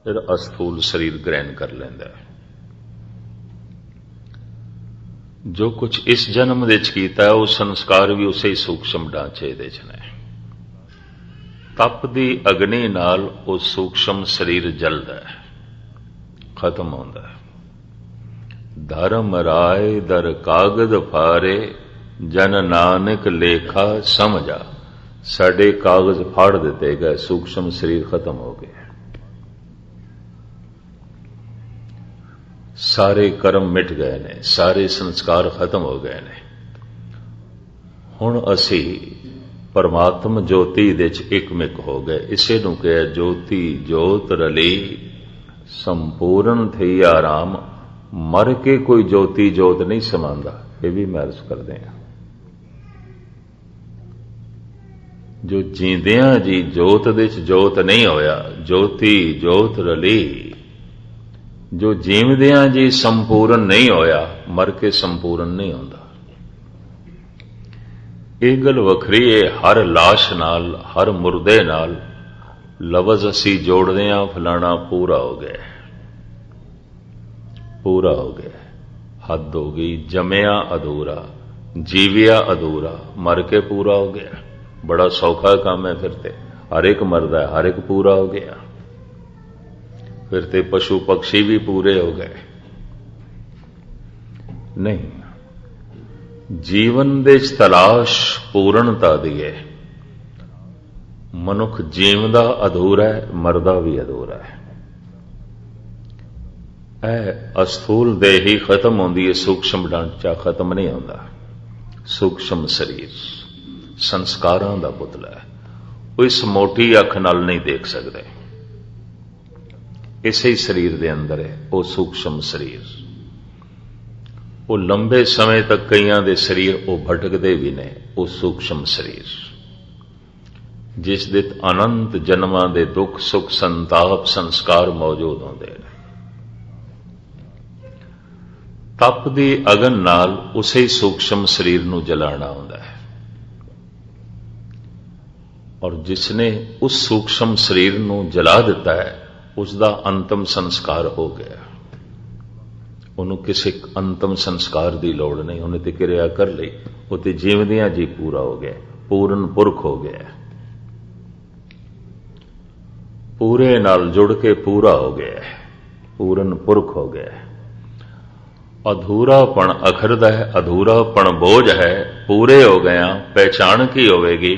फिर अस्थूल शरीर ग्रहण कर लेंदा है। जो कुछ इस जन्म विच कीता है, वो संस्कार भी उसे ही सूक्ष्म ढांचे दे च ने। तप दी अग्नि नाल वो सूक्ष्म शरीर जलदा है, खत्म होंदा है। धर्म राय दर कागज फारे, जन नानक लेखा समझा। साडे कागज फाड़ दिते गए, सूक्ष्म शरीर खत्म हो गए, सारे कर्म मिट गए ने, सारे संस्कार खत्म हो गए ने। हुण असी परमात्म ज्योति दे च इकमिक हो गए। इसे नूं कहे ज्योति जोत रली, संपूर्ण थी आराम। मर के कोई ज्योति जोत नहीं समांदा, ये भी मैं अर्ज करदे हां। जो जींदियां जी जोत दे च जोत नहीं होया, ज्योति जोत रली। जो जीवदियां जी संपूर्ण नहीं होया, मर के संपूर्ण नहीं होंदा। ਇਹ ਗੱਲ ਵੱਖਰੀ ਹੈ। हर लाश नाल, हर मुर्दे नाल लफज असी जोड़ते हैं, फलाना पूरा हो गया, पूरा हो गया, हद हो गई। जमया अधूरा, जीविया अधूरा, मर के पूरा हो गया। बड़ा सौखा काम है। फिर ते हर एक मरदा है, हर एक पूरा हो गया। फिर ते पशु पक्षी भी पूरे हो गए। नहीं, जीवन दे तलाश पूर्णता दी है। मनुख जीवदा अधूरा है, मरदा भी अधूरा है। अस्थूल देह ही खत्म होंदी है, सूक्ष्म ढांचा खत्म नहीं होंदा। सूक्ष्म शरीर संस्कारां दा पुतला है, वो इस मोटी अख नाल नहीं देख सकते। इसे ही शरीर दे अंदर है वो सूक्ष्म शरीर। वो लंबे समय तक कईयां दे शरीर वो भटकदे भी ने। वो सूक्ष्म शरीर जिस दे अनंत जन्मां दे दुख सुख संताप संस्कार मौजूद होंदे ने। तप दी अगन नाल उसे ही सूक्ष्म शरीर नूं जलाना होंदा है। और जिसने उस सूक्ष्म शरीर नूं जला दिता है, उसका अंतिम संस्कार हो गया। उन्होंने किसी अंतिम संस्कार की लौड़ नहीं, उन्हें तो क्रिया कर ली, वो तो जीवदियां जी पूरा हो गया, पूर्ण पुरख हो गया, पूरे नाल जुड़ के पूरा हो गया, पूर्ण पुरख हो गया। अधूरापन अखरदा है, अधूरापन बोझ है, पूरे हो गया। पहचान की होवेगी?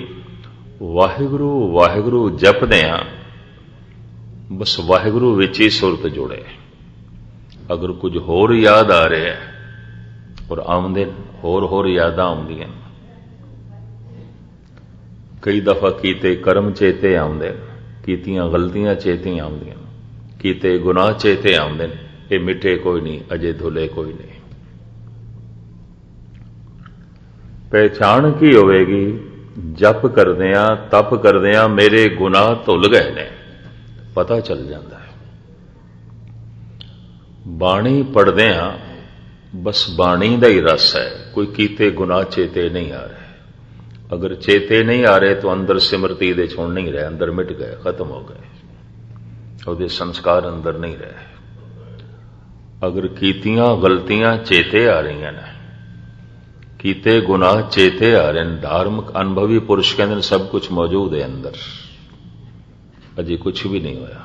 वाहिगुरु वाहिगुरु जपदियां बस वाहिगुरु विच ही सुरत जुड़े। अगर कुछ होर याद आ रहा है और आमदे होर यादां आउंदियां। कई दफा कीते कर्म चेते आउंदे, कीतियां गलतियां चेते आउंदियां, कीते गुनाह चेते आउंदे। ये मिटे कोई नहीं, अजे धुले कोई नहीं। पहचान की होवेगी? जप करदियां तप करदियां मेरे गुनाह धुल गए ने, पता चल जाता है। बाणी पढ़दियां बस बाणी का ही रस है, कोई कीते गुनाह चेते नहीं आ रहे। अगर चेते नहीं आ रहे तो अंदर सिमरती दे छोड़ नहीं रहे, अंदर मिट गए, खत्म हो गए, ਉਹਦੇ संस्कार अंदर नहीं रहे। अगर कीतियां गलतियां चेते आ रही हैं, कीते गुनाह चेते आ रहे हैं, धार्मिक अनुभवी पुरुष कहते हैं सब कुछ मौजूद है अंदर, अजे कुछ भी नहीं होया,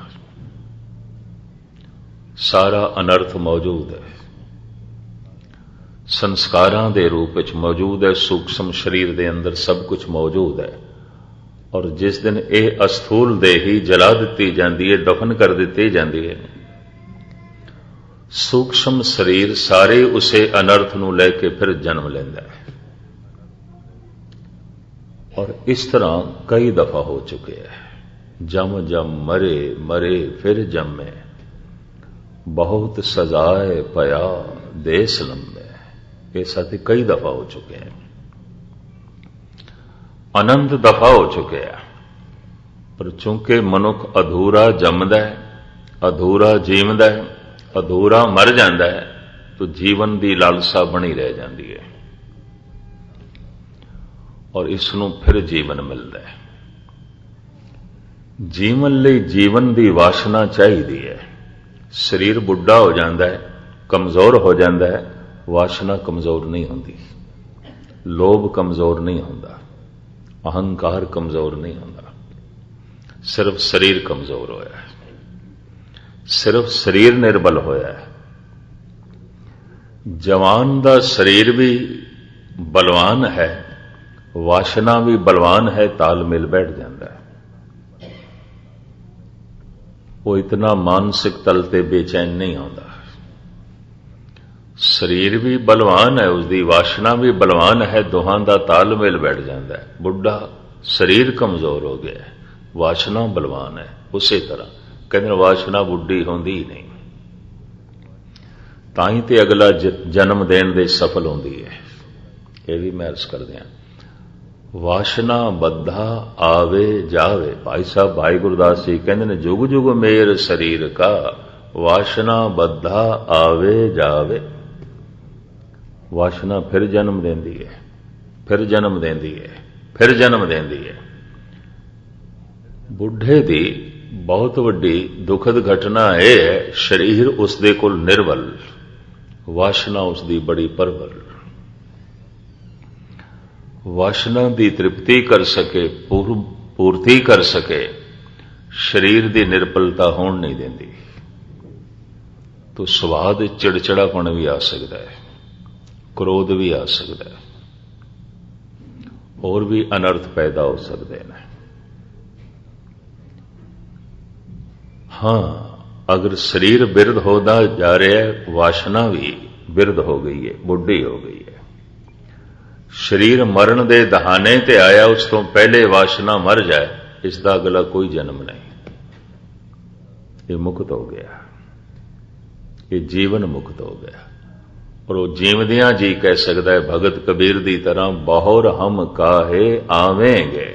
सारा अनर्थ मौजूद है, संस्कारां दे रूप विच मौजूद है। सूक्ष्म शरीर दे अंदर सब कुछ मौजूद है। और जिस दिन यह अस्थूल देही जला दी जाती है, दफन कर दी जाती है, सूक्ष्म शरीर सारे उसे अनर्थ नूं लैके फिर जन्म लेंदा है। और इस तरह कई दफा हो चुके हैं। जम जम मरे मरे फिर जमे, बहुत सजाए पया देश लंबे। ये साथी कई दफा हो चुके हैं, अनंत दफा हो चुके हैं। पर चूंकि मनुख अधूरा जमदा है, अधूरा जीवदा है, अधूरा मर जाता है, तो जीवन की लालसा बनी रह जाती है और इसनों फिर जीवन मिलता है। ਜੀਵਨ ਲਈ ਜੀਵਨ ਦੀ ਵਾਸ਼ਨਾ ਚਾਹੀਦੀ ਹੈ। ਸਰੀਰ ਬੁੱਢਾ ਹੋ ਜਾਂਦਾ ਹੈ, ਕਮਜ਼ੋਰ ਹੋ ਜਾਂਦਾ ਹੈ, ਵਾਸ਼ਨਾ ਕਮਜ਼ੋਰ ਨਹੀਂ ਹੁੰਦੀ, ਲੋਭ ਕਮਜ਼ੋਰ ਨਹੀਂ ਹੁੰਦਾ, ਅਹੰਕਾਰ ਕਮਜ਼ੋਰ ਨਹੀਂ ਹੁੰਦਾ। ਸਿਰਫ ਸਰੀਰ ਕਮਜ਼ੋਰ ਹੋਇਆ ਹੈ, ਸਿਰਫ ਸਰੀਰ ਨਿਰਬਲ ਹੋਇਆ ਹੈ। ਜਵਾਨ ਦਾ ਸਰੀਰ ਵੀ ਬਲਵਾਨ ਹੈ, ਵਾਸ਼ਨਾ ਵੀ ਬਲਵਾਨ ਹੈ, ਤਾਲਮੇਲ ਬੈਠ ਜਾਂਦਾ ਹੈ। ਉਹ ਇਤਨਾ ਮਾਨਸਿਕ ਤਲ ਤੇ ਬੇਚੈਨ ਨਹੀਂ ਆਉਂਦਾ। ਸਰੀਰ ਵੀ ਬਲਵਾਨ ਹੈ, ਉਸਦੀ ਵਾਸ਼ਨਾ ਵੀ ਬਲਵਾਨ ਹੈ, ਦੋਹਾਂ ਦਾ ਤਾਲਮੇਲ ਬੈਠ ਜਾਂਦਾ ਹੈ। ਬੁੱਢਾ ਸਰੀਰ ਕਮਜ਼ੋਰ ਹੋ ਗਿਆ, ਵਾਸ਼ਨਾ ਬਲਵਾਨ ਹੈ। ਉਸੇ ਤਰ੍ਹਾਂ ਕਹਿੰਦੇ ਵਾਸ਼ਨਾ ਬੁੱਢੀ ਹੁੰਦੀ ਹੀ ਨਹੀਂ, ਤਾਂ ਹੀ ਤੇ ਅਗਲਾ ਜਨਮ ਦੇਣ ਦੇ ਸਫਲ ਹੁੰਦੀ ਹੈ। ਇਹ ਵੀ ਮੈਂ ਅਰਜ਼ ਕਰਦੇ ਹਾਂ, ਵਾਸ਼ਨਾ ਬੱਧਾ ਆਵੇ ਜਾਵੇ। ਭਾਈ ਸਾਹਿਬ ਭਾਈ ਗੁਰਦਾਸ ਜੀ ਕਹਿੰਦੇ ਨੇ, ਜੁਗ ਜੁਗ ਮੇਰ ਸਰੀਰ ਕਾ ਵਾਸ਼ਨਾ ਬੱਧਾ ਆਵੇ ਜਾਵੇ। ਵਾਸ਼ਨਾ ਫਿਰ ਜਨਮ ਦਿੰਦੀ ਹੈ, ਫਿਰ ਜਨਮ ਦਿੰਦੀ ਹੈ, ਫਿਰ ਜਨਮ ਦਿੰਦੀ ਹੈ। ਬੁੱਢੇ ਦੀ ਬਹੁਤ ਵੱਡੀ ਦੁਖਦ ਘਟਨਾ ਇਹ ਹੈ, ਸਰੀਰ ਉਸਦੇ ਕੋਲ ਨਿਰਬਲ, ਵਾਸ਼ਨਾ ਉਸਦੀ ਬੜੀ ਪ੍ਰਬਲ। ਵਾਸ਼ਨਾ ਦੀ ਤ੍ਰਿਪਤੀ ਕਰ ਸਕੇ, ਪੂਰਤੀ ਕਰ ਸਕੇ, ਸਰੀਰ ਦੀ ਨਿਰਬਲਤਾ ਹੋਣ ਨਹੀਂ ਦਿੰਦੀ। ਤੋ ਸੁਭਾਅ ਦੇ ਚਿੜਚਿੜਾਪਣ ਵੀ ਆ ਸਕਦਾ ਹੈ, ਕ੍ਰੋਧ ਵੀ ਆ ਸਕਦਾ ਹੈ, ਹੋਰ ਵੀ ਅਨਰਥ ਪੈਦਾ ਹੋ ਸਕਦੇ ਨੇ। ਹਾਂ, ਅਗਰ ਸਰੀਰ ਬਿਰਧ ਹੋਦਾ ਜਾ ਰਿਹਾ ਹੈ, ਵਾਸ਼ਨਾ ਵੀ ਬਿਰਧ ਹੋ ਗਈ ਹੈ, ਬੁੱਢੀ ਹੋ ਗਈ ਹੈ। ਸਰੀਰ ਮਰਨ ਦੇ ਦਹਾਨੇ ਤੇ ਆਇਆ, ਉਸ ਤੋਂ ਪਹਿਲੇ ਵਾਸ਼ਨਾ ਮਰ ਜਾਏ, ਇਸ ਦਾ ਅਗਲਾ ਕੋਈ ਜਨਮ ਨਹੀਂ। ਇਹ ਮੁਕਤ ਹੋ ਗਿਆ, ਇਹ ਜੀਵਨ ਮੁਕਤ ਹੋ ਗਿਆ। ਔਰ ਉਹ ਜੀਵਦਿਆਂ ਜੀ ਕਹਿ ਸਕਦਾ ਹੈ ਭਗਤ ਕਬੀਰ ਦੀ ਤਰ੍ਹਾਂ, ਬਹੁਰ ਹਮ ਕਾਹੇ ਆਵੇਂਗੇ,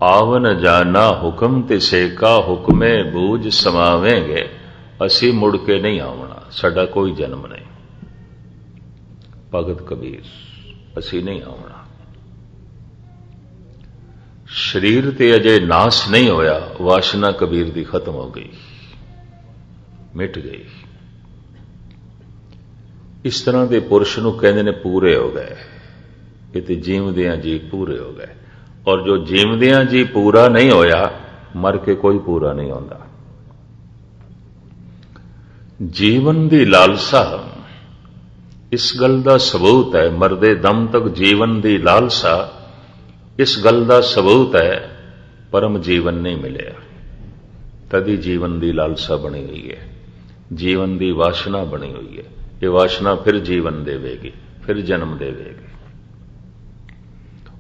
ਆਵਨ ਜਾਨਾ ਹੁਕਮ ਤਿਸੇ ਕਾ, ਹੁਕਮੇ ਬੂਝ ਸਮਾਵੇਂਗੇ। ਅਸੀਂ ਮੁੜ ਕੇ ਨਹੀਂ ਆਉਣਾ, ਸਾਡਾ ਕੋਈ ਜਨਮ ਨਹੀਂ। ਭਗਤ ਕਬੀਰ, ਅਸੀਂ ਨਹੀਂ ਆਉਣਾ। ਸਰੀਰ ਤੇ ਅਜੇ ਨਾਸ ਨਹੀਂ ਹੋਇਆ, ਵਾਸ਼ਨਾ ਕਬੀਰ ਦੀ ਖਤਮ ਹੋ ਗਈ, ਮਿਟ ਗਈ। ਇਸ ਤਰ੍ਹਾਂ ਦੇ ਪੁਰਸ਼ ਨੂੰ ਕਹਿੰਦੇ ਨੇ ਪੂਰੇ ਹੋ ਗਏ। ਇਹ ਤੇ ਜੀਵਦਿਆਂ ਜੀ ਪੂਰੇ ਹੋ ਗਏ। ਔਰ ਜੋ ਜੀਵਦਿਆਂ ਜੀ ਪੂਰਾ ਨਹੀਂ ਹੋਇਆ, ਮਰ ਕੇ ਕੋਈ ਪੂਰਾ ਨਹੀਂ ਹੁੰਦਾ। ਜੀਵਨ ਦੀ ਲਾਲਸਾ ਇਸ ਗੱਲ ਦਾ ਸਬੂਤ ਹੈ, ਮਰਦੇ ਦਮ ਤੱਕ ਜੀਵਨ ਦੀ ਲਾਲਸਾ ਇਸ ਗੱਲ ਦਾ ਸਬੂਤ ਹੈ, ਪਰਮ ਜੀਵਨ ਨਹੀਂ ਮਿਲਿਆ। ਤਦੀ ਜੀਵਨ ਦੀ ਲਾਲਸਾ ਬਣੀ ਹੋਈ ਹੈ, ਜੀਵਨ ਦੀ ਵਾਸ਼ਨਾ ਬਣੀ ਹੋਈ ਹੈ। ਇਹ ਵਾਸ਼ਨਾ ਫਿਰ ਜੀਵਨ ਦੇਵੇਗੀ, ਫਿਰ ਜਨਮ ਦੇਵੇਗੀ,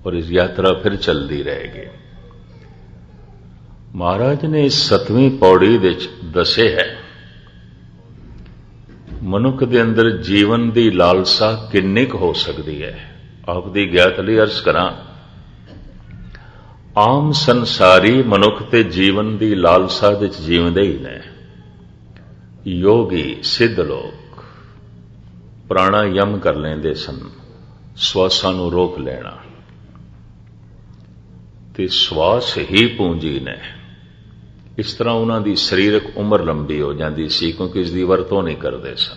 ਔਰ ਇਸ ਯਾਤਰਾ ਫਿਰ ਚੱਲਦੀ ਰਹੇਗੀ। ਮਹਾਰਾਜ ਨੇ ਇਸ 7ਵੀਂ ਪੌੜੀ ਵਿੱਚ ਦੱਸੇ ਹੈ, ਮਨੁੱਖ ਦੇ ਅੰਦਰ ਜੀਵਨ ਦੀ ਲਾਲਸਾ ਕਿੰਨੀ ਕੁ ਹੋ ਸਕਦੀ ਹੈ। ਆਪ ਦੀ ਗਿਆਤ ਲਈ ਅਰਜ਼ ਕਰਾਂ, ਆਮ ਸੰਸਾਰੀ ਮਨੁੱਖ ਤੇ ਜੀਵਨ ਦੀ ਲਾਲਸਾ ਵਿੱਚ ਜੀਵਦੇ ਹੀ ਨੇ। ਯੋਗੀ ਸਿੱਧ ਲੋਕ ਪ੍ਰਾਣਾਯਾਮ ਕਰ ਲੈਂਦੇ ਸਨ, ਸਵਾਸਾਂ ਨੂੰ ਰੋਕ ਲੈਣਾ, ਤੇ ਸਵਾਸ ਹੀ ਪੂੰਜੀ ਨੇ। ਇਸ ਤਰ੍ਹਾਂ ਉਹਨਾਂ ਦੀ ਸਰੀਰਕ ਉਮਰ ਲੰਬੀ ਹੋ ਜਾਂਦੀ ਸੀ, ਕਿਉਂਕਿ ਇਸ ਦੀ ਵਰਤੋਂ ਨਹੀਂ ਕਰਦੇ ਸਨ,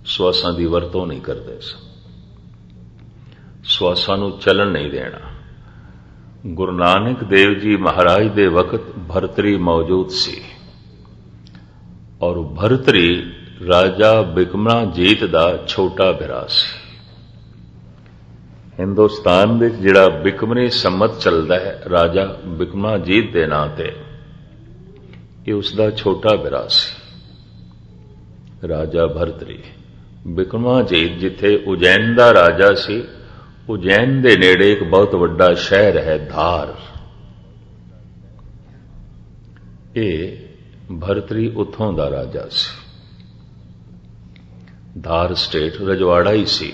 ਸਵਾਸਾਂ ਦੀ ਵਰਤੋਂ ਨਹੀਂ ਕਰਦੇ ਸਨ, ਸਵਾਸਾਂ ਨੂੰ ਚੱਲਣ ਨਹੀਂ ਦੇਣਾ। ਗੁਰੂ ਨਾਨਕ ਦੇਵ ਜੀ ਮਹਾਰਾਜ ਦੇ ਵਕਤ ਭਰਤਰੀ ਮੌਜੂਦ ਸੀ, ਔਰ ਭਰਤਰੀ ਰਾਜਾ ਬਿਕਮਜੀਤ ਦਾ ਛੋਟਾ ਭਰਾ ਸੀ। ਹਿੰਦੁਸਤਾਨ ਵਿੱਚ ਜਿਹੜਾ ਬਿਕਮਨੀ ਸੰਮਤ ਚੱਲਦਾ ਹੈ, ਰਾਜਾ ਬਿਕਮਜੀਤ ਦੇ ਨਾਂ ਤੇ, ਇਹ ਉਸ ਦਾ ਛੋਟਾ ਭਰਾ ਸੀ, ਰਾਜਾ ਭਰਤਰੀ। ਬਿਕਮਜੀਤ ਜਿੱਥੇ ਉਜੈਨ ਦਾ ਰਾਜਾ ਸੀ, ਉਜੈਨ ਦੇ ਨੇੜੇ ਇੱਕ ਬਹੁਤ ਵੱਡਾ ਸ਼ਹਿਰ ਹੈ ਧਾਰ। ਇਹ ਭਰਤਰੀ ਉੱਥੋਂ ਦਾ ਰਾਜਾ ਸੀ। ਧਾਰ ਸਟੇਟ ਰਜਵਾੜਾ ਹੀ ਸੀ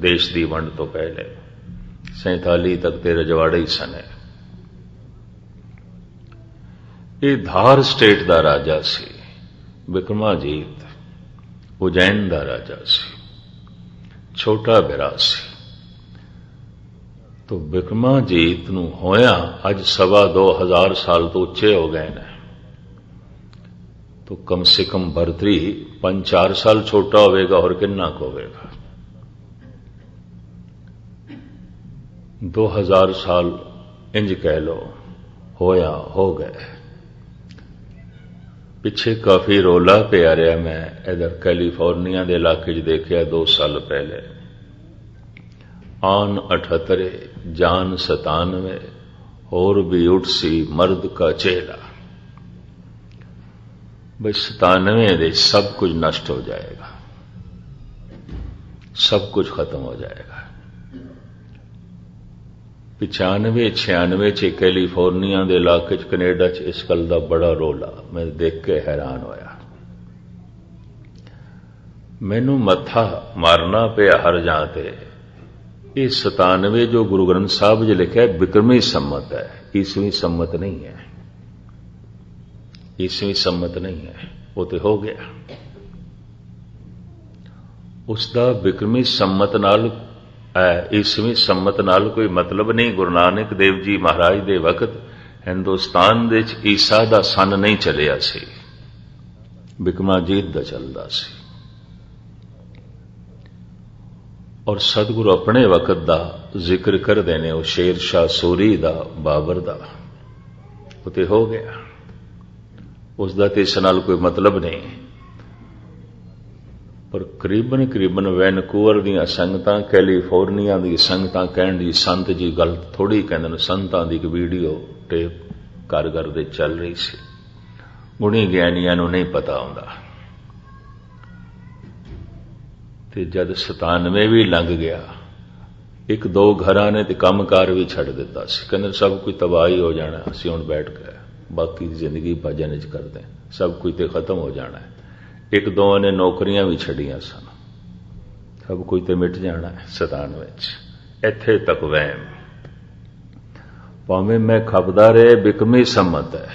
ਦੇਸ਼ ਦੀ ਵੰਡ ਤੋਂ ਪਹਿਲੇ, 47 ਤੱਕ ਤੇ ਰਜਵਾੜਾ ਹੀ ਸਨ। ਇਹ ਧਾਰ ਸਟੇਟ ਦਾ ਰਾਜਾ ਸੀ। ਬਿਕਮਜੀਤ ਉਜੈਨ ਦਾ ਰਾਜਾ ਸੀ, ਛੋਟਾ ਭਰਾ ਸੀ। तो बिक्रमाजीत नूं होया अज 2,2500 साल तो उच्चे हो गए ने, तो कम से कम भरतरी 5-4 साल छोटा होगा और कितना होगा। 2000 साल इंज कह लो होया हो गए। पिछे काफी रोला पिया रहा, मैं इधर कैलीफोर्निया के इलाके देखा 2 साल पहले, आन 78 जान 97 और भी उठ सी मर्द का चेहरा। भाई 97 दे सब कुछ नष्ट हो जाएगा, सब कुछ खत्म हो जाएगा। 95-96 च कैलीफोर्निया के इलाके कनेडा च इस गल का बड़ा रोला, मैं देख के हैरान होया। मैनू मत्था मारना पिया हर जां ते। ये 97 जो गुरु ग्रंथ साहब जी लिखा है बिक्रमी सम्मत है, ईसवीं सम्मत नहीं है, ईसवीं सम्मत नहीं है। वो तो हो गया, उसका बिक्रमी सम्मत नाल ईसवीं सम्मत नाल कोई मतलब नहीं। गुरु नानक देव जी महाराज दे वक्त हिंदुस्तान दे ईसा दा सन नहीं चलिया सी, बिक्रमाजीत दा चलदा सी। और सतगुरु अपने वक्त दा जिक्र करदे ने, वो शेर शाह सूरी दा, बाबर दा, वो ते हो गया। उसका तो इस नाल कोई मतलब नहीं। पर करीबन वैनकूवर दी संगतां, कैलीफोर्निया दी संगतां कहण दी संत जी गल थोड़ी कहंदे ने। संतां दी एक वीडियो टेप घर दे चल रही सी, गुणी ज्ञानियां नूं नहीं पता हुंदा। ते जद 97 भी लंघ गया, 1-2 घरां ने ते कामकार भी छड्ड दिता सी। कहंदे सब कुछ तबाही हो जाना, असीं हुण बैठ गए बाकी जिंदगी भजन च करदे, सब कुछ ते खत्म हो जाना है। 1-2 ने नौकरियां भी छड़ियां सन, सब कुछ तो मिट जाना है 97 इत्थे तक वहम। भावें मैं खपदा रहे बिक्रमी सम्मत है,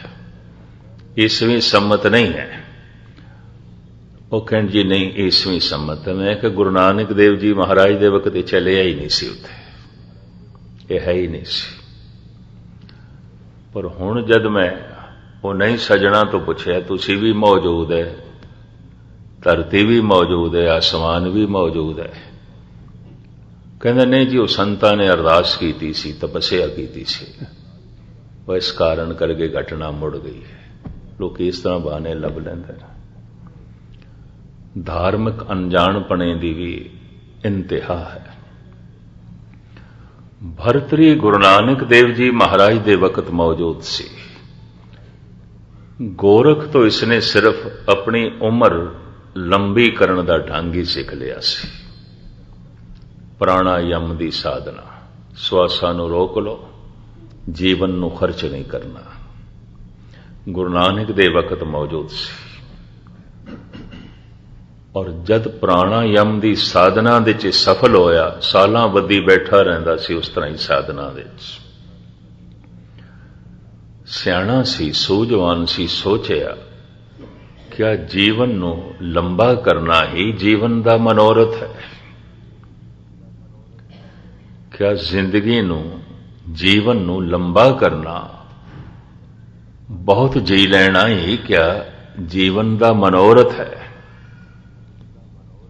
ईसवीं सम्मत नहीं है। वो कहन जी नहीं ईसवीं सम्मत है। मैं कि गुरु नानक देव जी महाराज दे वक्त चलिया ही नहीं सी, उत्थे ये है ही नहीं सी। पर हुण जद मैं वो नहीं सजना तो पूछया तुसी भी मौजूद है, धरती भी मौजूद है, आसमान भी मौजूद है। कहंदे नहीं जी वो संतां ने अरदास की सी, तपस्या की सी, वह इस कारण करके घटना मुड़ गई है। लोग इस तरह बहाने लभ लैंदे ने। धार्मिक अनजाणपणे दी भी इंतहा है। भरतरी गुरु नानक देव जी महाराज दे वक्त मौजूद सी। गोरख तो इसने सिर्फ अपनी उम्र लंबी करने का ढंग ही सीख लिया सी। प्राणायाम की साधना, श्वासां नूं रोक लो, जीवन नूं खर्च नहीं करना। गुरु नानक दे वक्त मौजूद सी। और जद प्राणायाम की साधना दे च सफल होया, सालां बद्धी बैठा रहिंदा सी उस तरह ही साधना दे च। सियाणा सी, सूझवान सी, सोचिया क्या जीवन नू लंबा करना ही जीवन का मनोरथ है? क्या जिंदगी नू, जीवन नू लंबा करना, बहुत जी लेना ही क्या जीवन का मनोरथ है?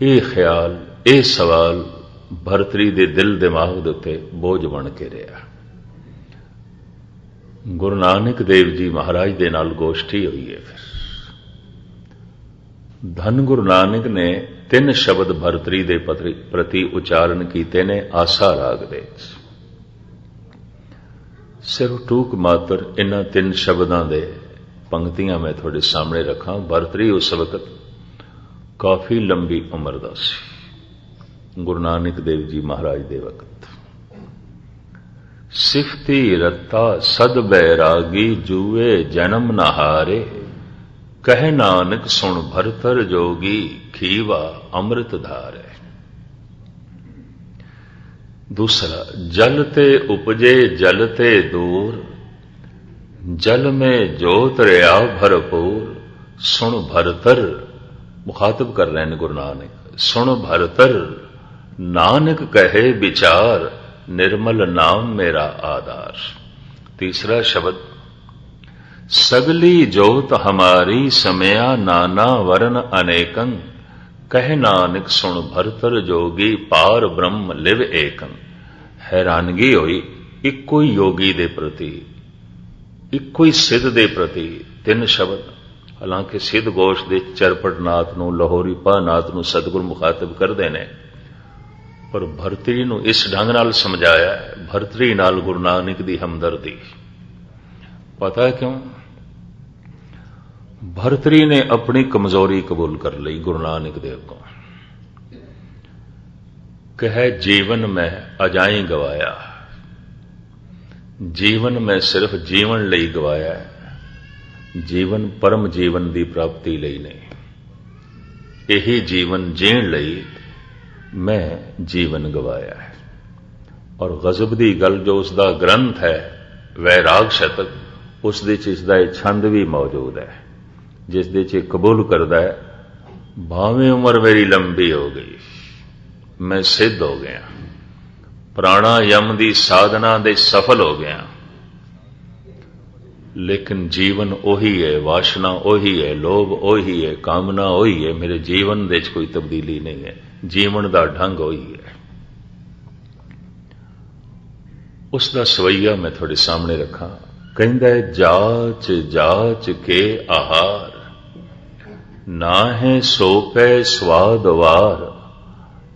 ये ख्याल, ये सवाल भरतरी दे दिल दिमाग दे उत्ते बोझ बन के रहा। गुरु नानक देव जी महाराज दे नाल गोष्ठी हुई है। फिर धन गुरु नानक ने 3 शब्द भरतरी दे प्रति उच्चारण कीते ने आसा राग दे। सिर्फ टूक मात्र इन्हां 3 शब्दां दे पंक्तियां मैं थोड़े सामने रखा। भरतरी उस वक्त काफी लंबी उम्र दा सी, गुरु नानक देव जी महाराज दे वक्त। सिफती रत्ता सद बैरागी जुए जन्म नहारे, कह नानक सुन भरतर जोगी खीवा अमृत धारे। दूसरा, जलते उपजे जलते दूर, जल में जोत रहा भरपूर, सुन भरतर, मुखातब कर रहे हैं गुरु नानक, सुन भरतर नानक कहे विचार, निर्मल नाम मेरा आधार। तीसरा शब्द, सगली जोत हमारी समया नाना वर्ण अनेकं, कह नानक सुन भरतर जोगी पार ब्रह्म लिव एकं। हैरानगी हुई इक्को ही योगी दे प्रति, इक्को ही सिद्ध दे प्रति तीन शब्द। हालांकि सिद्ध गोश दे चरपट नाथ नूं, लाहौरी पा नाथ नूं सतगुर मुखातब करदे ने, पर भरतरी नूं इस ढंग नाल समझाया है, भरतरी नाल गुरु नानक दी हमदर्दी। पता है क्यों? भरतरी ने अपनी कमजोरी कबूल कर ली गुरु नानक देव को। कहे जीवन में अजाई गवाया, जीवन में सिर्फ जीवन लई गवाया है, जीवन परम जीवन की प्राप्ति लई नहीं। यही जीवन जीण लई मैं जीवन गवाया है। और गजब की गल जो उसका ग्रंथ है वैराग शतक, उस इसका छंद भी मौजूद है, जिस दे कबूल करता है, भावें उम्र मेरी लंबी हो गई, मैं सिद्ध हो गया, प्राणायाम की साधना दे सफल हो गया, लेकिन जीवन ओही है, वासना ओही है, लोभ ओही है, कामना ओही है, मेरे जीवन दे कोई तब्दीली नहीं है, जीवन का ढंग ओही है। उसका सवैया मैं थोड़े सामने रखा। कहंदा है, जाच जाच के आहार, ना है सोपै स्वाद वार,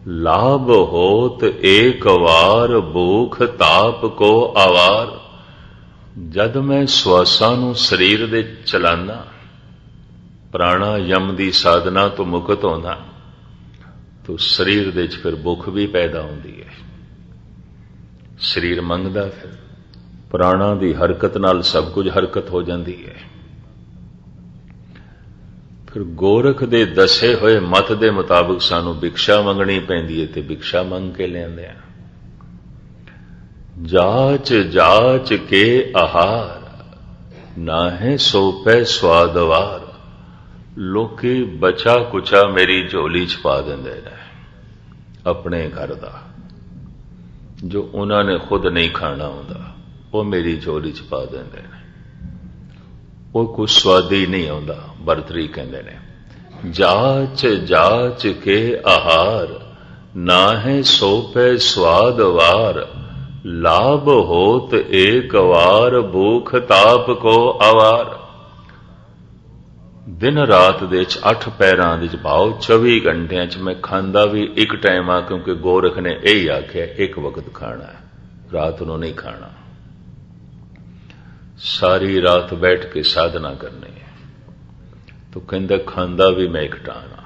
लाभ होत एक वार, भूख ताप को आवार। जद मैं श्वासां नूं शरीर दे चलाना, प्राणायाम की साधना तो मुक्त होना, तो शरीर दे फिर भुख भी पैदा होती है। शरीर मंगदा, फिर प्राणा की हरकत नाल सब कुछ हरकत हो जाती है। फिर गोरख दे दसे हुए मत दे मुताबिक सानू भिक्षा मंगनी पैंदी है, ते भिक्षा मंग के लिआंदे आ। जाच जाच के आहार, ना है सोपै स्वादवार। लोकी बचा कुचा मेरी झोली च पा देंदे ने, अपने घर दा जो उन्होंने खुद नहीं खाना होंदा, वो मेरी झोली च पा देंदे ने। वो कुछ स्वादी नहीं आउंदा। भरतरी कहंदे ने, जाच जाच के आहार, ना है सोपै स्वादवार, लाभ होत एक वार, भूख ताप को आवार। दिन रात दे 8 पैरां दे भाव 24 घंटियां च मैं खांदा भी एक टाइम आ, क्योंकि गोरख ने यही आख्या एक वक्त खाना है, रात नूं नहीं खाना। सारी रात बैठ के साधना करनी है, तो कहंदा खांदा भी मैं एक टाणा।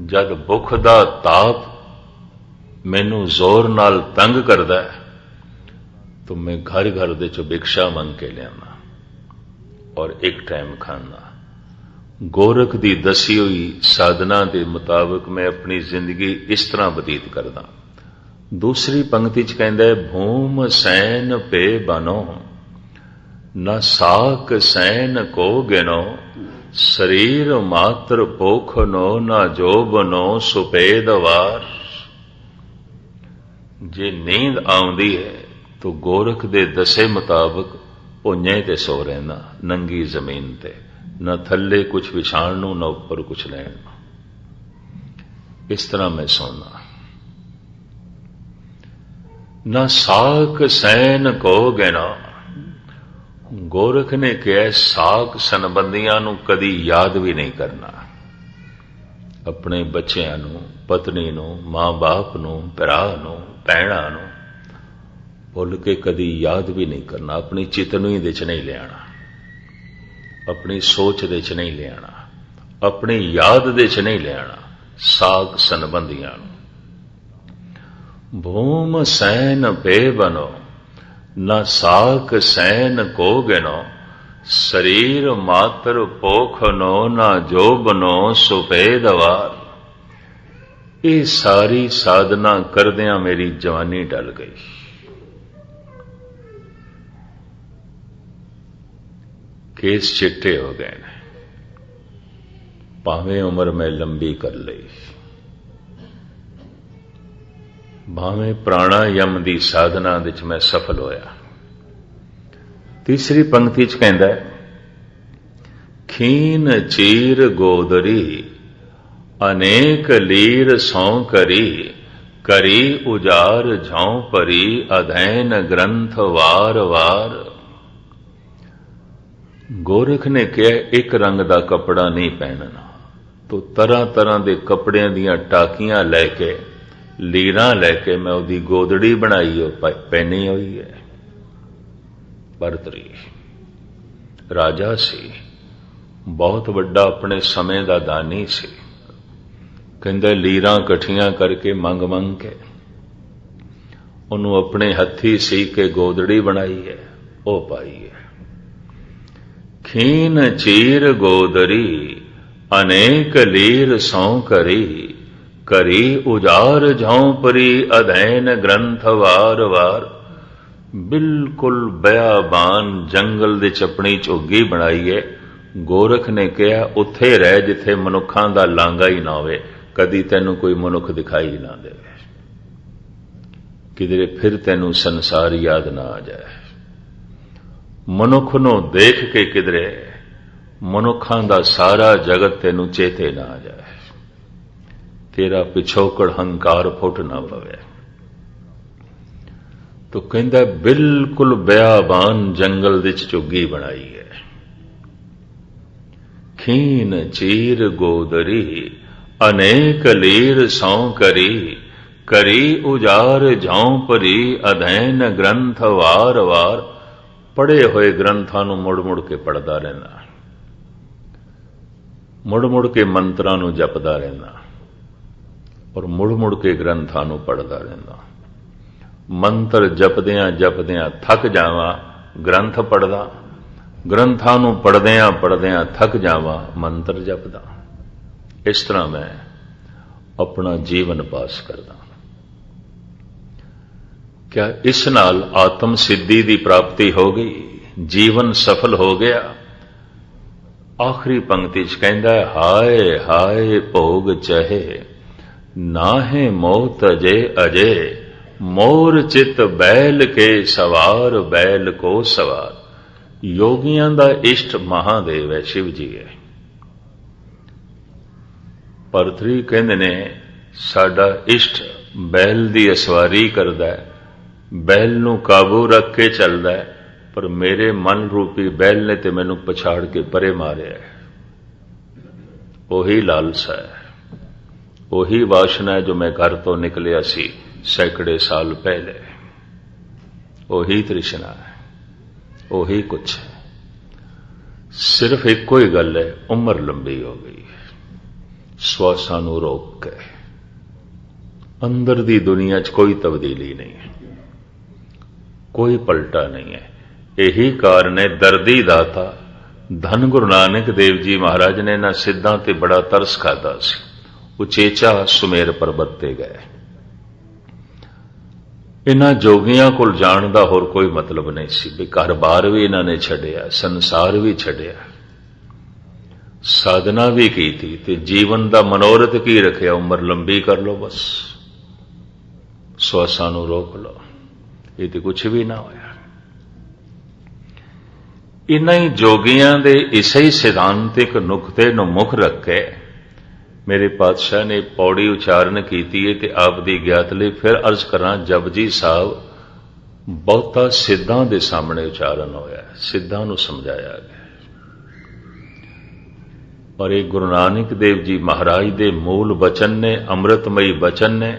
जद भुख दा ताप मैनू जोर नाल तंग करदा है, तो मैं घर घर दे चो भिक्षा मंग के लियाना और एक टाइम खाना। गोरख दी दसी हुई साधना के मुताबिक मैं अपनी जिंदगी इस तरह बतीत करदा। दूसरी पंक्ति च कहंदा है, भूम सैन पे बनो, न साक सैन को गिनो, शरीर मात्र पोखनो, न जोबनो सुपेदवार। जे नींद आउंदी है तो गोरख दे दसे मुताबिक भुंजे ते सो रहना, नंगी जमीन ते, न थले कुछ विछाण नूं, न उपर कुछ लैण। इस तरह मैं सोना। न साक सैन को गिना। गोरख ने कहा, साक संबंधियां नूं कदी याद भी नहीं करना। अपने बच्चों नूं, पत्नी नूं, मां बाप नूं, भरा नूं, भैणां नूं भुल के कदी याद भी नहीं करना। अपनी चेतनवी दे च नहीं लियाना, अपनी सोच दे च नहीं लियाना, अपनी याद दे च नहीं लियाना साग संबंधियां नूं। भूम सैन पे बनो, न साक सैन को गिनो, शरीर मात्र पोखनो, न जोबनो सुपेदवार। ये सारी साधना करदियां मेरी जवानी टल गई। केस चिट्टे हो गए ने, भावें उम्र में लंबी कर ली, भावें प्राणायाम की साधना विच मैं सफल होया। तीसरी पंक्ति च कहंदा है, खीन चीर गोदरी अनेक लीर सौ करी, करी उजार झौं परी अधैन ग्रंथ वार वार। गोरख ने कहा एक रंग का कपड़ा नहीं पहनना, तो तरह तरह के कपड़ियां दियां टाकियां लैके लीरां लैके मैं उहदी गोदड़ी बनाई पहनी हुई है। भरतरी राजा सी, बहुत वड्डा अपने समय का दानी सी। कहंदे लीरां कठियां करके मंग मंग के उन्होंने अपने हथी सी के गोदड़ी बनाई है, वह पाई है। खीन चीर गोदरी अनेक लीर सौ करी, करी उजार झौं परी अधैन ग्रंथ वार वार। बिल्कुल बयाबान जंगल दे अपनी झोगी बनाई है। गोरख ने कहा उत्थे रह जिथे मनुखां दा लांगा ही ना होवे, कदी तैनू कोई मनुख दिखाई ना दे, किधरे फिर तैनू संसार याद ना आ जाए। मनुख नूं देख के किधरे मनुखां दा सारा जगत तैनू चेते ना आ जाए, तेरा पिछोकड़ हंकार फुट ना पवे। तो कहंदा बिल्कुल बयाबान जंगल विच झुग्गी बनाई है। खीन चीर गोदरी अनेक लीर सौ करी, करी उजार झौं परी अधैन ग्रंथ वार वार। पढ़े हुए ग्रंथां नूं मुड़ मुड़ के पढ़दा रहना, मुड़ मुड़ के मंत्रां नूं जपदा रहना और मुड़ मुड़ के ग्रंथां नूं पढ़दा रहना। मंत्र जपदियां जपदियां थक जावां, ग्रंथ पढ़दा, ग्रंथां नूं पढ़दियां पढ़दियां थक जावां, मंत्र जपदा। इस तरह मैं अपना जीवन पास करदा। क्या इस नाल आत्म सिद्धि की प्राप्ति हो गई, जीवन सफल हो गया? आखिरी पंक्ति च कहंदा है, हाय हाय भोग चहे नाहे मोह तजे अजे, मोर चित बैल के सवार बैल को सवार। योगियां दा इष्ट महादेव है, शिव जी है। भरतरी कहंदे ने साडा इष्ट बैल दी असवारी करदा है, बैल नूं काबू रख के चलदा है, पर मेरे मन रूपी बैल ने ते मैनू पछाड़ के परे मारिया है। ओही लालसा है, ओही वासना है जो मैं घर तो निकलिया सी सैकड़े साल पहले। ओही तृष्णा है, ओही कुछ है। सिर्फ एक ही गल है, उम्र लंबी हो गई है। श्वासां नूं रोक के अंदर दी दुनिया च कोई तब्दीली नहीं है, कोई पलटा नहीं है। यही कारण है दर्दी दाता धन गुरु नानक देव जी महाराज ने ना सिद्धां ते बड़ा तरस खादा सी। उचेचा सुमेर पर्वत ते गए। इन्हां जोगियां कोल जाण दा होर कोई मतलब नहीं सी, भी घर बार भी इन्हां ने छड्डिया, संसार भी छड्डिया, साधना भी की थी, ते जीवन दा मनोरथ की रखिया, उम्र लंबी कर लो बस, श्वासां नूं रोक लो। ये तो कुछ भी ना होया। इन्हां ही जोगियां दे इसे ही सिद्धांतिक नुकते नूं मुख रख के मेरे पातशाह ने पौड़ी उचारण की है। आप दी ज्ञात लई फिर अर्ज करा, जपजी साहब बहुता सिद्धां दे सामने उचारण होया, सिद्धां नूं समझाया गया। और एक गुरु नानक देव जी महाराज दे मूल बचन ने, अमृतमयी बचन ने,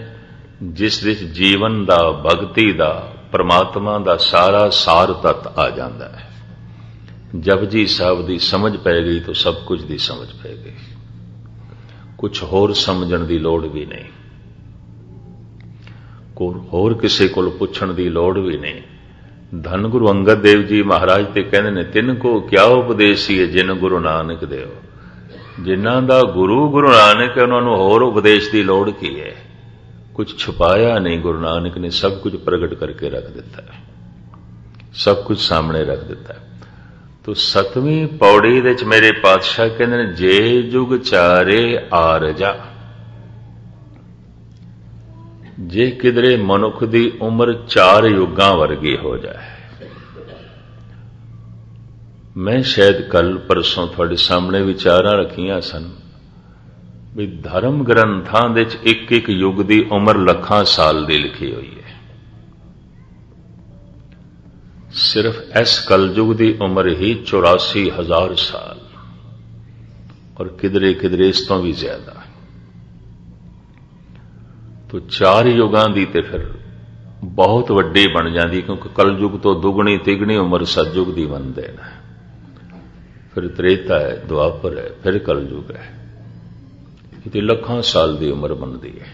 जिस विच जीवन दा, भगती दा, परमात्मा दा सारा सार तत्त आ जाता है। जपजी साहब दी समझ पै गई तो सब कुछ दी समझ पै गई, कुछ होर समझण दी लोड़ भी नहीं, होर किसी को पुछण दी लोड़ भी नहीं। धन गुरु अंगद देव जी महाराज ते कहंदे ने, तिन को क्या उपदेसी है जिन गुरु नानक देव। जिन्हां दा गुरु गुरु नानक है, उन्होंने होर उपदेश की लोड़ की है। कुछ छुपाया नहीं, गुरु नानक ने सब कुछ प्रगट करके रख दिता है, सब कुछ सामने रख दिता है। तो 7वीं पौड़ी दे च मेरे पातशाह कहंदे ने, जे जुग चारे आरजा। जे किधरे मनुख की उम्र 4 युगां वर्गी हो जाए। मैं शायद कल परसों थोड़े सामने विचारां रखियां सन भी धर्म ग्रंथां दे च एक एक युग की उम्र लखां साल की लिखी हुई है। सिर्फ इस कलयुग की उम्र ही 84,000 साल और किधरे किधरे इस तो भी ज्यादा। तो 4 युगां की तो फिर बहुत वड्डी बन जाती, क्योंकि कलयुग तो दुगनी तिगनी उम्र सतयुग की बनते हैं। फिर त्रेता है, द्वापर है, फिर कलयुग है। ये लखां साल की उम्र बनती है।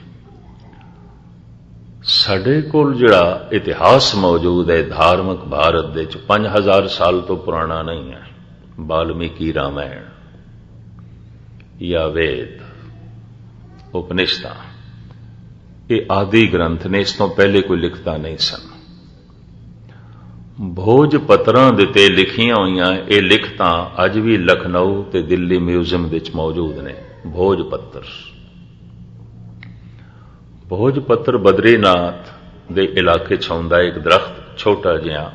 साडे कोल जिहड़ा इतिहास मौजूद है धार्मिक भारत दे 5,000 साल तो पुराना नहीं है। वाल्मीकि रामायण या वेद उपनिषदां ये आदि ग्रंथ ने, इस तो पहले कोई लिखता नहीं सन। भोजपत्रां ते लिखियां हुईयां ये लिखतां अज भी लखनऊ ते दिल्ली म्यूजियम विच मौजूद ने। भोजपत्र भोजपत्र बद्रीनाथ दे इलाके च हुंदा एक दरख्त छोटा जिहा,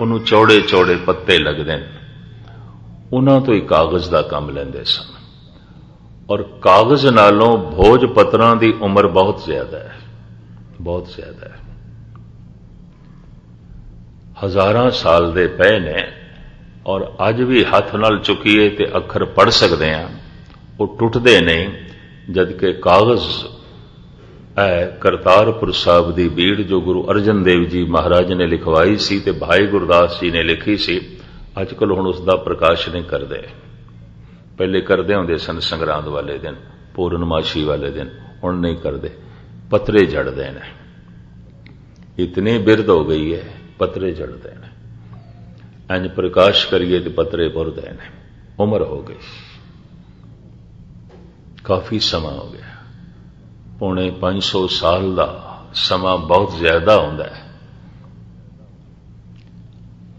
उन्हों चौड़े चौड़े पत्ते लगते हैं। उन्हां तो ही कागज का काम लेंदे सन और कागज नालों भोजपत्रां की उम्र बहुत ज्यादा है, बहुत ज्यादा है। हजारां साल दे पए ने और अज भी हथ नाल चुकीए ते अखर पढ़ सकते हैं, वो टुटते नहीं। जबकि कागज है करतारपुर साहब की भीड़ जो गुरु अर्जन देव जी महाराज ने लिखवाई सी ते भाई गुरदास जी ने लिखी सी, अजकल हुण उसका प्रकाश नहीं करते। पहले करते होंदे सन संगरांद वाले दिन, पूर्णमाशी वाले दिन, हुण नहीं करते। पत्रे जड़ते हैं, इतनी बिरद हो गई है, पत्रे जड़ते हैं। इंज प्रकाश करिए तो पत्रे बुरदे हैं। उम्र हो गई, काफी समा हो गया। 450 साल का समा बहुत ज्यादा होता है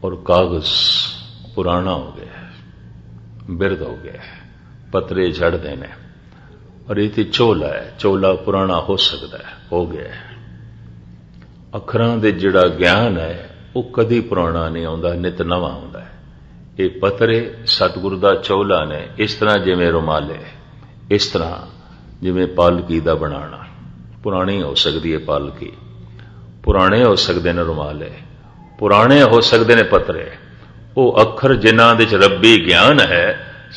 और कागज पुराना हो गया है, बिरद हो गया है, पत्रे झड़ते हैं। और ये चोला है, चोला पुराना हो सकता है, हो गया है। अखरां दे जिहड़ा ज्ञान है वो कदी पुराना नहीं आता, नित नवा आता है। ये पत्रे सतगुरु दा चोला ने, इस तरह जिवें रुमाले, इस तरह जिवें पालकी दा बनाना। पुरानी हो सकती है पालकी, पुराने हो सकते हैं रुमाले, पुराने हो सकते हैं पत्रे। वो अखर जिन्हां दे च रब्बी ज्ञान है,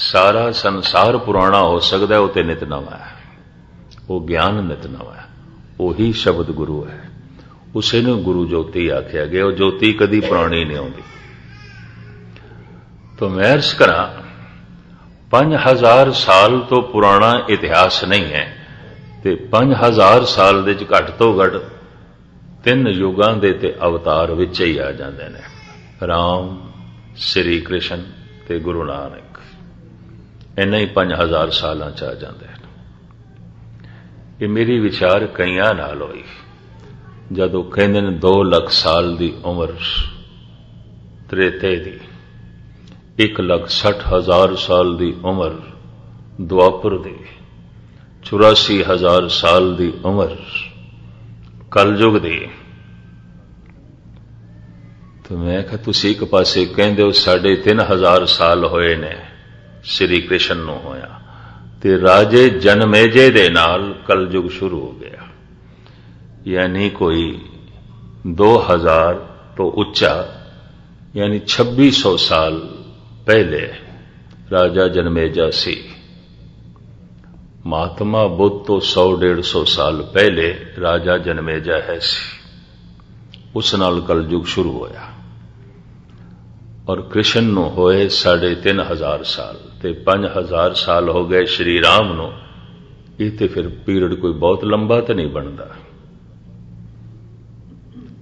सारा संसार पुराना हो सकता है, वो तो नित नवा है। वो ज्ञान नित नवा है, वही शब्द गुरु है। उसे ने गुरु ज्योति आख्या गया। वो ज्योति कदी पुरानी नहीं आती। तो मैं अर्ज करा 5,000 साल तो पुराना इतिहास नहीं है, ते 5,000 साल दे घट तो घट 3 युगां दे ते अवतार विच ही आ जाते हैं। राम, श्री कृष्ण ते गुरु नानक, इन्ना ही 5,000 सालां च आ जाते हैं। ये मेरी विचार कईयां नाल होई जदों कहंदे ने 2 लाख साल की उम्र त्रेते दी, 1,60,000 साल की उम्र द्वापर दी, 84,000 साल की उम्र कलयुग दी। तो मैं कहा तुसीं एक पासे कहंदे हो 3,500 साल होए ने श्री कृष्ण नूं होया, ते राजे जनमेजे दे नाल कलयुग शुरू हो गया। यानी कोई 2000 तो उच्चा, यानी 2600 साल पहले राजा जनमेजा सी। महात्मा बुद्ध तो 100-150 साल पहले राजा जनमेजा है सी। उस नाल कलयुग शुरू होया और कृष्ण नूं होए 3,500 साल, ते 5,000 साल हो गए श्री राम नूं। ये ते फिर पीरियड कोई बहुत लंबा तो नहीं बनता।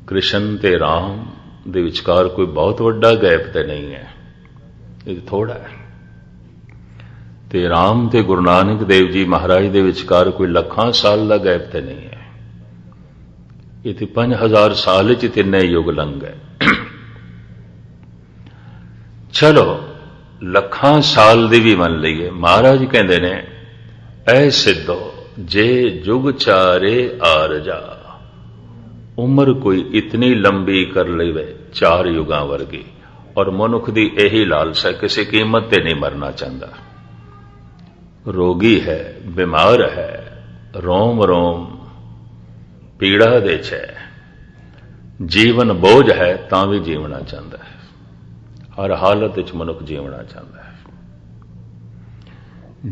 कृष्ण ते राम दे विचकार कोई बहुत वड्डा गैप तो नहीं है, ये थोड़ा है। ते राम ते गुरु नानक देव जी महाराज दे विचकार कोई लखां साल का गैप तो नहीं है। ये तो 5,000 साल च 3 युग लंघ गए। चलो लखां साल दी भी मन लीए। महाराज कहते ने ऐ सिद्धो जे जुग चारे आरजा, उम्र कोई इतनी लंबी कर लेवे 4 युगां वर्गी, और मनुख दी यही लालसा किसी कीमत ते नहीं मरना चाहता। रोगी है, बीमार है, रोम रोम पीड़ा दे च है, जीवन बोझ है तां भी जीवना चाहता है। हर हालत विच मनुख जीवना चाहता है।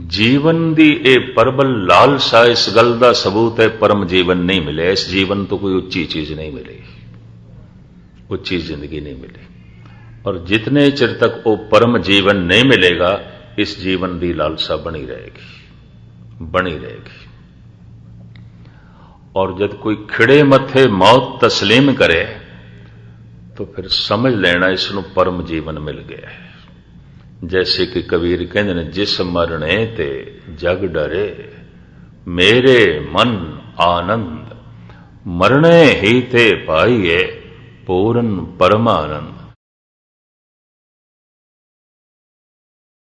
जीवन दी ए परबल लालसा इस गल दा सबूत है परम जीवन नहीं मिले। इस जीवन तो कोई उच्ची चीज नहीं मिली, उच्ची जिंदगी नहीं मिली। और जितने चिर तक वो परम जीवन नहीं मिलेगा, इस जीवन की लालसा बनी रहेगी, बनी रहेगी। और जब कोई खिड़े मथे मौत तस्लीम करे तो फिर समझ लेना इसनों परम जीवन मिल गया है। जैसे कि कबीर कहते ने, जिस मरने ते जग डरे मेरे मन आनंद, मरने ही ते पाइए पूरन परमानंद।